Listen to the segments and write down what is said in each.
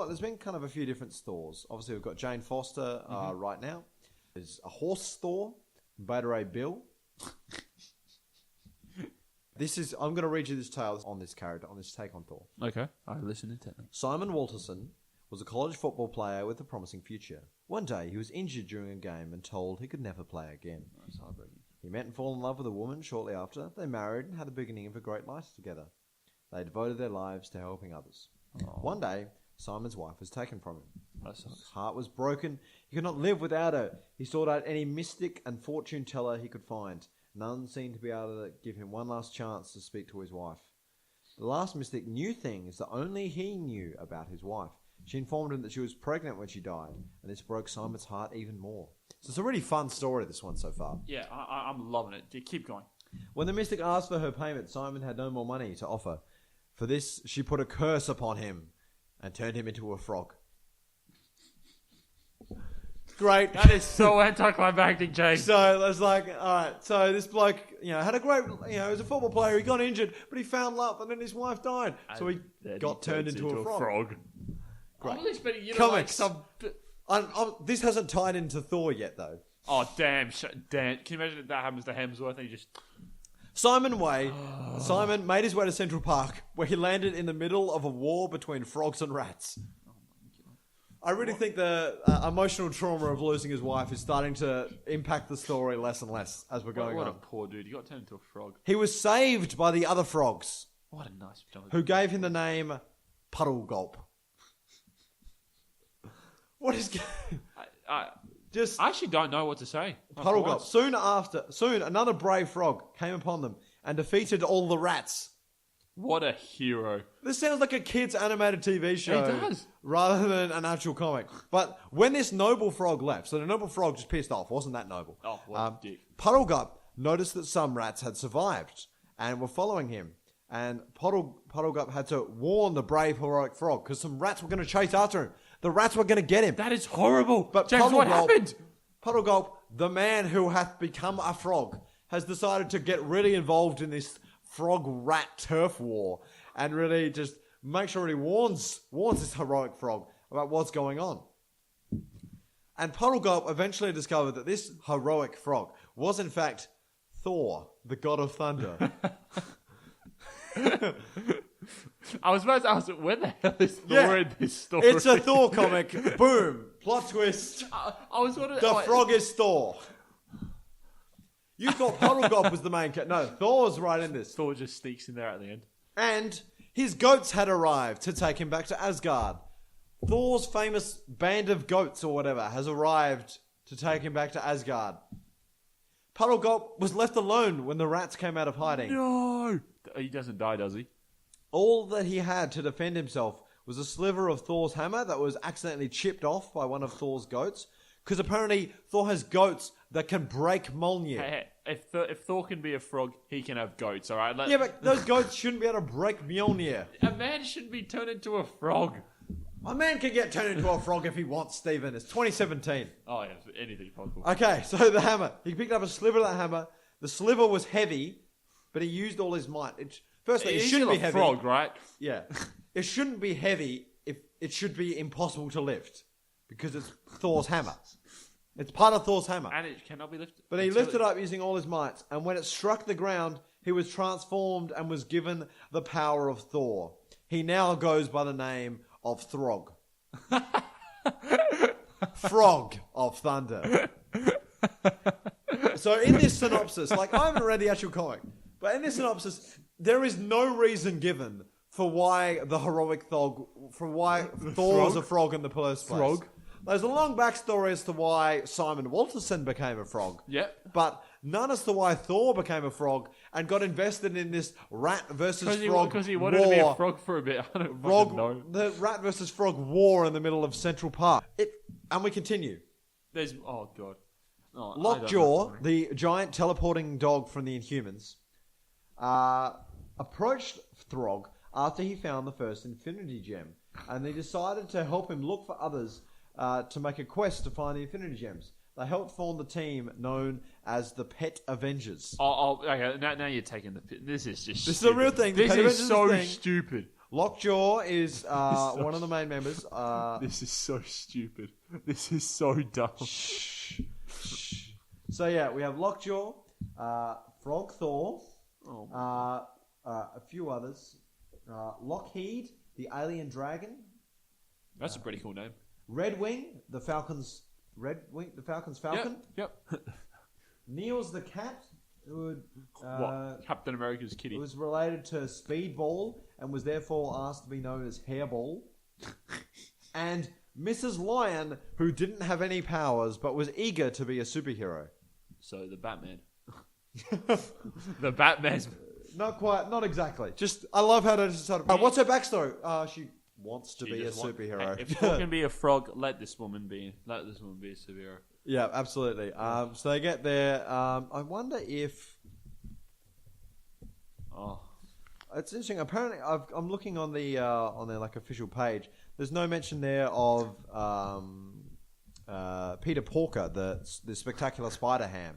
Thor. There's been kind of a few different Thors. Obviously, we've got Jane Foster right now. There's a horse Thor, Beta Ray Bill. I'm going to read you this tale on this character, on this take on Thor. Okay, I listen intently. Simon Walterson was a college football player with a promising future. One day, he was injured during a game and told he could never play again. That's heartbreaking. He met and fell in love with a woman shortly after. They married and had the beginning of a great life together. They devoted their lives to helping others. Oh. One day, Simon's wife was taken from him. That sucks. His heart was broken. He could not live without her. He sought out any mystic and fortune teller he could find. None seemed to be able to give him one last chance to speak to his wife. The last mystic knew things that only he knew about his wife. She informed him that she was pregnant when she died, and this broke Simon's heart even more. So it's a really fun story, this one so far. Yeah, I'm loving it. Keep going. When the mystic asked for her payment, Simon had no more money to offer. For this, she put a curse upon him and turned him into a frog. Great. That is so anticlimactic, James. So it's like, all right. So this bloke, had a great, he was a football player. He got injured, but he found love, and then his wife died. So he got turned into a frog. Great. I was expecting you to Comics. like some. This hasn't tied into Thor yet, though. Oh damn! Damn! Can you imagine if that happens to Hemsworth and he just? Simon made his way to Central Park, where he landed in the middle of a war between frogs and rats. I really think the emotional trauma of losing his wife is starting to impact the story less and less as we're going What on. a poor dude! He got turned into a frog. He was saved by the other frogs, What a nice job. who gave him the name Puddle Gulp. What is... I Just actually don't know what to say. Puddle Gulp. Soon, another brave frog came upon them and defeated all the rats. What a hero! This sounds like a kid's animated TV show. It does. Rather than an actual comic. But when this noble frog left, so the noble frog just pissed off, wasn't that noble? Oh, what a dick. Puddle Gulp noticed that some rats had survived and were following him. And Puddle Gulp had to warn the brave, heroic frog because some rats were going to chase after him. The rats were going to get him. That is horrible. But James, Puddle what Gulp, happened? Puddle Gulp, the man who hath become a frog, has decided to get really involved in this frog-rat turf war and really just make sure he warns this heroic frog about what's going on. And Puddle Gulp eventually discovered that this heroic frog was in fact Thor, the god of thunder. I was about to ask, where the hell is Thor in this story? It's a Thor comic. Boom. Plot twist. I was wondering... The frog is Thor. You thought Puddle Gulp was the main character. No, Thor's right in this. Thor just sneaks in there at the end. And his goats had arrived to take him back to Asgard. Thor's famous band of goats or whatever has arrived to take him back to Asgard. Puddle Gulp was left alone when the rats came out of hiding. No! He doesn't die, does he? All that he had to defend himself was a sliver of Thor's hammer that was accidentally chipped off by one of Thor's goats. Because apparently Thor has goats that can break Mjolnir. Hey, if Thor can be a frog, he can have goats, alright? Yeah, but those goats shouldn't be able to break Mjolnir. A man shouldn't be turned into a frog. A man can get turned into a frog if he wants, Stephen. It's 2017. Oh, yeah, anything's possible. Okay, so the hammer. He picked up a sliver of that hammer. The sliver was heavy, but he used all his might. Firstly, it shouldn't be heavy. Frog, right? Yeah. It shouldn't be heavy if it should be impossible to lift. Because it's Thor's hammer. It's part of Thor's hammer. And it cannot be lifted. But he lifted it up using all his might, and when it struck the ground, he was transformed and was given the power of Thor. He now goes by the name of Throg. Frog of Thunder. So in this synopsis, I haven't read the actual comic, but in this synopsis, there is no reason given for why the heroic Thor, was a frog in the first place. Frog. There's a long backstory as to why Simon Walterson became a frog. Yep. But none as to why Thor became a frog and got invested in this rat versus frog Because he wanted to be a frog for a bit. I don't fucking know. The rat versus frog war in the middle of Central Park. And we continue. Oh, God. Oh, Lockjaw, the giant teleporting dog from the Inhumans, approached Throg after he found the first Infinity Gem. And they decided to help him look for others to make a quest to find the Infinity Gems. They helped form the team known as the Pet Avengers. Okay, now you're taking the... This is just This is a real thing. This is so thing. stupid. Lockjaw is one of the main members. This is so stupid. This is so dumb. So yeah, we have Lockjaw, Frog Thor, a few others. Lockheed, the alien dragon. That's a pretty cool name. Redwing, the Falcon's falcon. Yep. Niels the cat, who would, What? Captain America's kitty. was related to Speedball and was therefore asked to be known as Hairball. And Mrs. Lion, who didn't have any powers but was eager to be a superhero. So the Batman. The Batman's. Not quite, not exactly. Just, I love how they just sort of. What's her backstory? She wants to be a superhero. If Thor can be a frog, let this woman be a superhero. Yeah, absolutely. So they get there. I wonder if. Oh. It's interesting. Apparently, I'm looking on their like official page. There's no mention there of Peter Porker, the Spectacular Spider-Ham,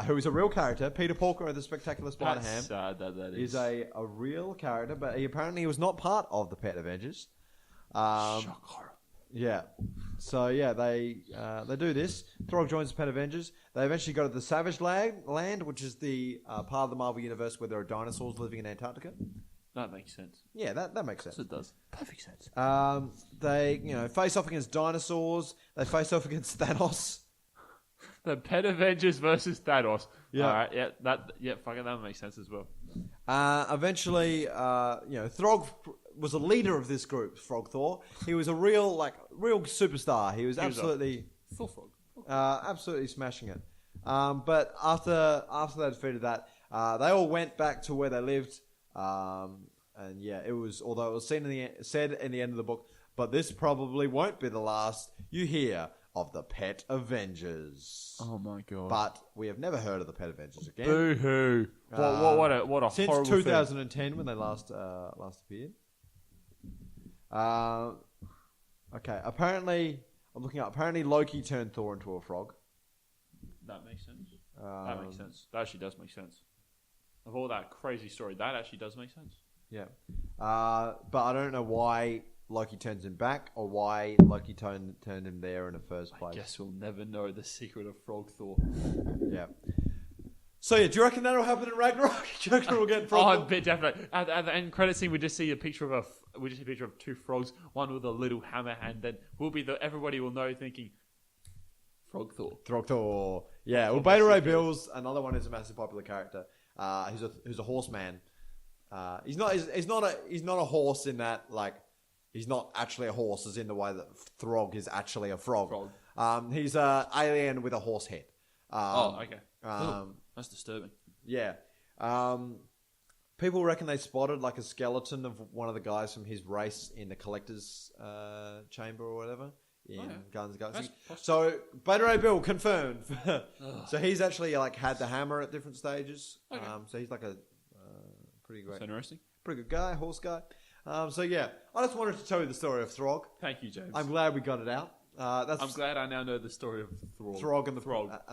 who is a real character. Peter Porker of the Spectacular Spider-Ham That's sad that is a real character, but he apparently was not part of the Pet Avengers. Shock horror. Yeah. So yeah, they do this. Throg joins the Pet Avengers. They eventually go to the Savage Land, which is the part of the Marvel Universe where there are dinosaurs living in Antarctica. That makes sense. Yeah, that makes sense. Yes, it does. Perfect sense. They face off against dinosaurs. They face off against Thanos. The Pet Avengers versus Thanos. Yeah. All right. Fucking that makes sense as well. Eventually, Throg was a leader of this group. Frog Thor. He was a real superstar. He was absolutely Full frog. absolutely smashing it. But after they defeated that, they all went back to where they lived. And yeah, it was, although it was said in the end of the book, but this probably won't be the last you hear of the Pet Avengers. Oh my god! But we have never heard of the Pet Avengers again. Boo hoo! What a since horrible 2010 thing. when they last appeared. Okay. Apparently Loki turned Thor into a frog. That makes sense. That makes sense. That actually does make sense. Of all that crazy story, that actually does make sense. Yeah. But I don't know why Loki turns him back or why Loki turned him there in the first place. I guess we'll never know the secret of Frog Thor. Yeah. So yeah, do you reckon that'll happen in Ragnarok? Do you reckon we'll get Frog Thor? Definitely. At the end credit scene, we just see a picture of two frogs, one with a little hammer hand. Then everybody will know thinking Frog Thor. Frog Thor. Yeah. Well, Beta Ray Bill's another one who's a massive popular character. Who's a horseman. He's not a horse in that, like, he's not actually a horse as in the way that Throg is actually a frog. He's an alien with a horse head. Okay. That's disturbing. Yeah. People reckon they spotted like a skeleton of one of the guys from his race in the collector's chamber or whatever in Guardians of the Galaxy. So Beta Ray Bill confirmed. So he's actually like had the hammer at different stages. Okay. So he's like a pretty great, That's interesting. pretty good guy, horse guy. So yeah, I just wanted to tell you the story of Throg. Thank you, James. I'm glad we got it out. I'm glad I now know the story of Throg and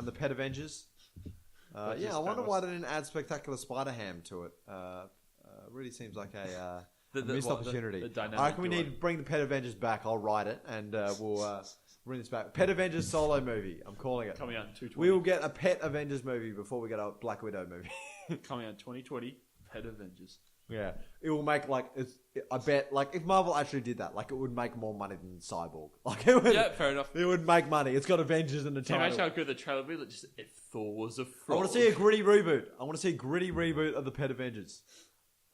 the Pet Avengers. I wonder why they didn't add Spectacular Spider-Ham to it. Really seems like a missed opportunity. The I reckon we need to bring the Pet Avengers back. I'll write it and we'll bring this back. Pet Avengers solo movie. I'm calling it. Coming out in 2020. We will get a Pet Avengers movie before we get a Black Widow movie. Coming out in 2020. Pet Avengers. Yeah, it will make I bet if Marvel actually did that, it would make more money than Cyborg. Fair enough. It would make money. It's got Avengers in the Can you title. imagine how good the trailer would be? Just if Thor was a I frog. want to see a gritty reboot. I want to see a gritty reboot of the Pet Avengers.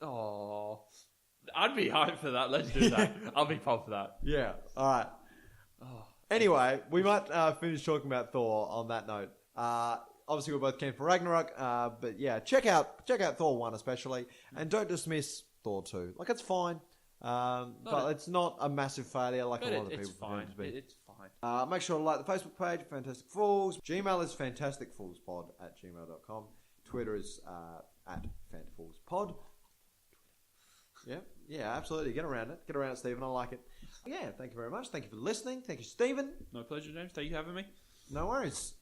Oh, I'd be hyped for that. Let's do that. I'll be pumped for that. Yeah. All right. Oh. Anyway, we might finish talking about Thor on that note. Obviously, we're both keen for Ragnarok, but yeah, check out Thor 1 especially, and don't dismiss Thor 2. It's fine, but it's not a massive failure like a lot of people It's fine. to be. It's fine. Make sure to like the Facebook page, Fantastic Fools. Gmail is fantasticfoolspod@gmail.com. Twitter is at fanfoolspod. Yeah, absolutely. Get around it, Stephen. I like it. Yeah, thank you very much. Thank you for listening. Thank you, Stephen. My pleasure, James. Thank you for having me. No worries.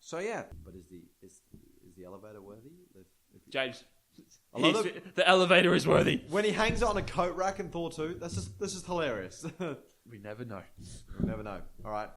So yeah, but is the elevator worthy? James. I love that The elevator is worthy. when he hangs it on a coat rack in Thor 2. That's just hilarious. We never know. We'll never know. All right.